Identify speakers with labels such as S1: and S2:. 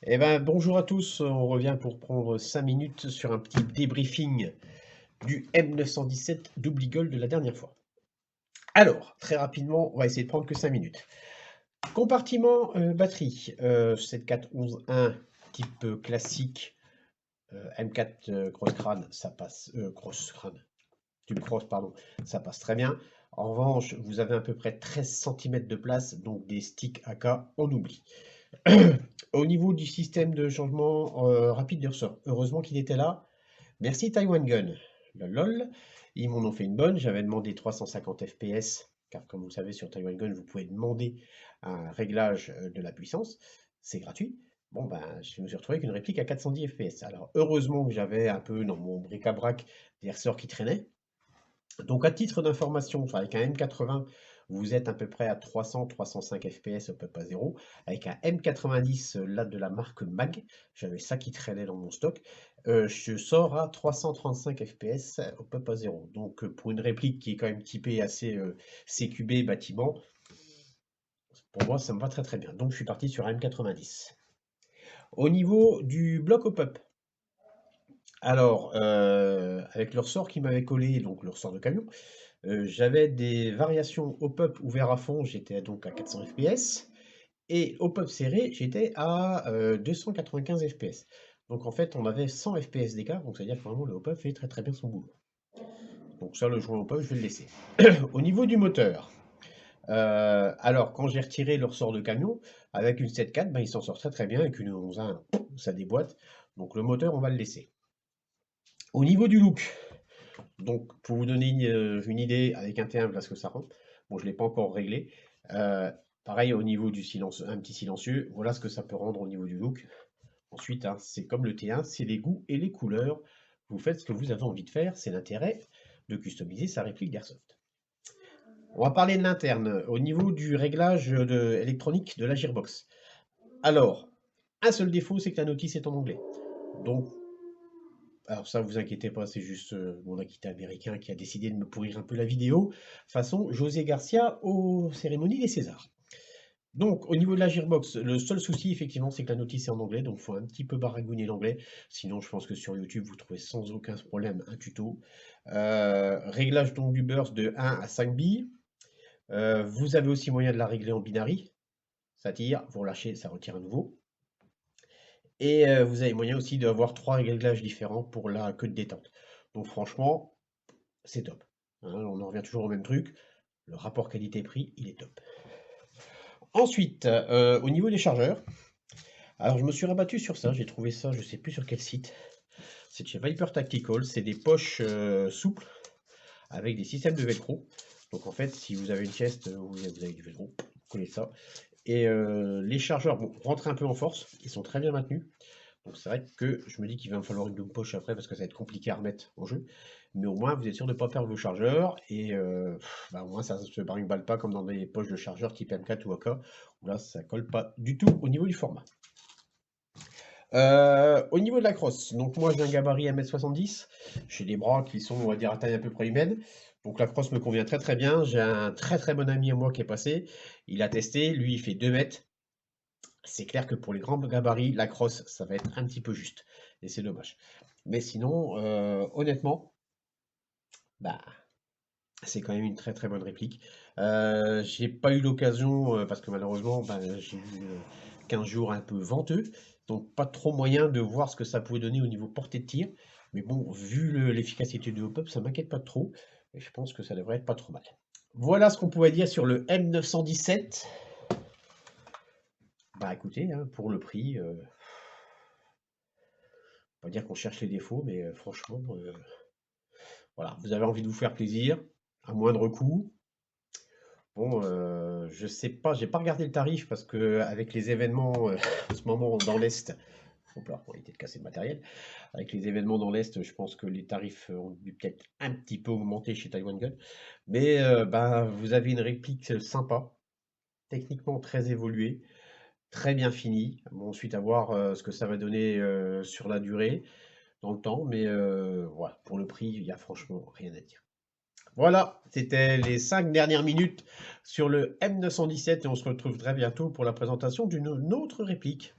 S1: Eh ben, bonjour à tous, on revient pour prendre 5 minutes sur un petit débriefing du M917 Double Eagle de la dernière fois. Alors, très rapidement, on va essayer de prendre que 5 minutes. Compartiment batterie, 7411-1 type classique, M4 Cross Crane, ça passe, Cross Crane, tube Cross, pardon, ça passe très bien. En revanche, vous avez à peu près 13 cm de place, donc des sticks AK, on oublie. Au niveau du système de changement rapide de ressort, heureusement qu'il était là. Merci Taiwan Gun. Lol, ils m'en ont fait une bonne. J'avais demandé 350 FPS, car comme vous le savez, sur Taiwan Gun, vous pouvez demander un réglage de la puissance. C'est gratuit. Bon, ben, je me suis retrouvé avec une réplique à 410 FPS. Alors, heureusement que j'avais un peu dans mon bric-à-brac des ressorts qui traînaient. Donc, à titre d'information, avec un M80, vous êtes à peu près à 300-305 FPS au peuple à 0. Avec un M90, là de la marque MAG, j'avais ça qui traînait dans mon stock, je sors à 335 FPS au peuple à 0. Donc, pour une réplique qui est quand même typée assez CQB bâtiment, pour moi, ça me va très très bien. Donc, je suis parti sur un M90. Au niveau du bloc au peuple, alors, avec le ressort qui m'avait collé, donc le ressort de camion, j'avais des variations au pop ouvert à fond, j'étais donc à 400 FPS, et au pop serré, j'étais à 295 FPS. Donc en fait, on avait 100 FPS d'écart, donc c'est-à-dire que vraiment le hop-up fait très très bien son boulot. Donc ça, le joint au pop, je vais le laisser. Au niveau du moteur, alors quand j'ai retiré le ressort de camion, avec une 7.4, ben, il s'en sort très très bien, avec une 11.1, ça déboîte. Donc le moteur, on va le laisser. Au niveau du look, donc, pour vous donner une idée, avec un T1, voilà ce que ça rend. Bon, je ne l'ai pas encore réglé. Pareil, au niveau du silence, un petit silencieux, voilà ce que ça peut rendre au niveau du look. Ensuite, hein, c'est comme le T1, c'est les goûts et les couleurs. Vous faites ce que vous avez envie de faire, c'est l'intérêt de customiser sa réplique d'Airsoft. On va parler de l'interne, au niveau du réglage électronique de la Gearbox. Alors, un seul défaut, c'est que la notice est en anglais. Donc, alors ça, vous inquiétez pas, c'est juste mon acquitté américain qui a décidé de me pourrir un peu la vidéo, façon José Garcia aux cérémonies des Césars. Donc, au niveau de la Gearbox, le seul souci, effectivement, c'est que la notice est en anglais, donc il faut un petit peu baragouiner l'anglais. Sinon, je pense que sur YouTube, vous trouvez sans aucun problème un tuto. Réglage donc du burst de 1 à 5 billes. Vous avez aussi moyen de la régler en binary. Ça tire, vous relâchez, ça retire à nouveau. Et vous avez moyen aussi d'avoir 3 réglages différents pour la queue de détente. Donc franchement, c'est top. Hein, on en revient toujours au même truc. Le rapport qualité-prix, il est top. Ensuite, au niveau des chargeurs, alors je me suis rabattu sur ça, j'ai trouvé ça, je sais plus sur quel site. C'est chez Viper Tactical, c'est des poches souples avec des systèmes de velcro. Donc en fait, si vous avez une chest, vous avez du velcro, vous collez ça. Et les chargeurs, bon, rentrent un peu en force, ils sont très bien maintenus. Donc c'est vrai que je me dis qu'il va me falloir une double poche après parce que ça va être compliqué à remettre en jeu. Mais au moins vous êtes sûr de ne pas perdre vos chargeurs et au moins ça ne se brinque-balle pas comme dans des poches de chargeurs type M4 ou AK où là ça colle pas du tout au niveau du format. Au niveau de la crosse, donc moi j'ai un gabarit 1m70, j'ai des bras qui sont on va dire à taille à peu près humaine. Donc la crosse me convient très très bien. J'ai un très très bon ami à moi qui est passé. Il a testé, lui il fait 2 mètres. C'est clair que pour les grands gabarits, la crosse, ça va être un petit peu juste. Et c'est dommage. Mais sinon, honnêtement, bah, c'est quand même une très très bonne réplique. J'ai pas eu l'occasion, parce que malheureusement, bah, j'ai eu 15 jours un peu venteux. Donc pas trop moyen de voir ce que ça pouvait donner au niveau portée de tir. Mais bon, vu l'efficacité du hop-up, ça m'inquiète pas trop. Et je pense que ça devrait être pas trop mal. Voilà ce qu'on pouvait dire sur le M917. Bah écoutez, hein, pour le prix, on va dire qu'on cherche les défauts, mais franchement, voilà, vous avez envie de vous faire plaisir, à moindre coût. Bon, je sais pas, j'ai pas regardé le tarif parce que avec les événements en ce moment dans l'Est, hop là, pour éviter de casser le matériel, avec les événements dans l'Est, je pense que les tarifs ont dû peut-être un petit peu augmenter chez Taiwan Gun. Mais ben, vous avez une réplique sympa, techniquement très évoluée, très bien finie. Bon, ensuite, à voir ce que ça va donner sur la durée. Dans le temps, mais voilà, pour le prix, il y a franchement rien à dire. Voilà, c'était les 5 dernières minutes sur le M917 et on se retrouve très bientôt pour la présentation d'une autre réplique.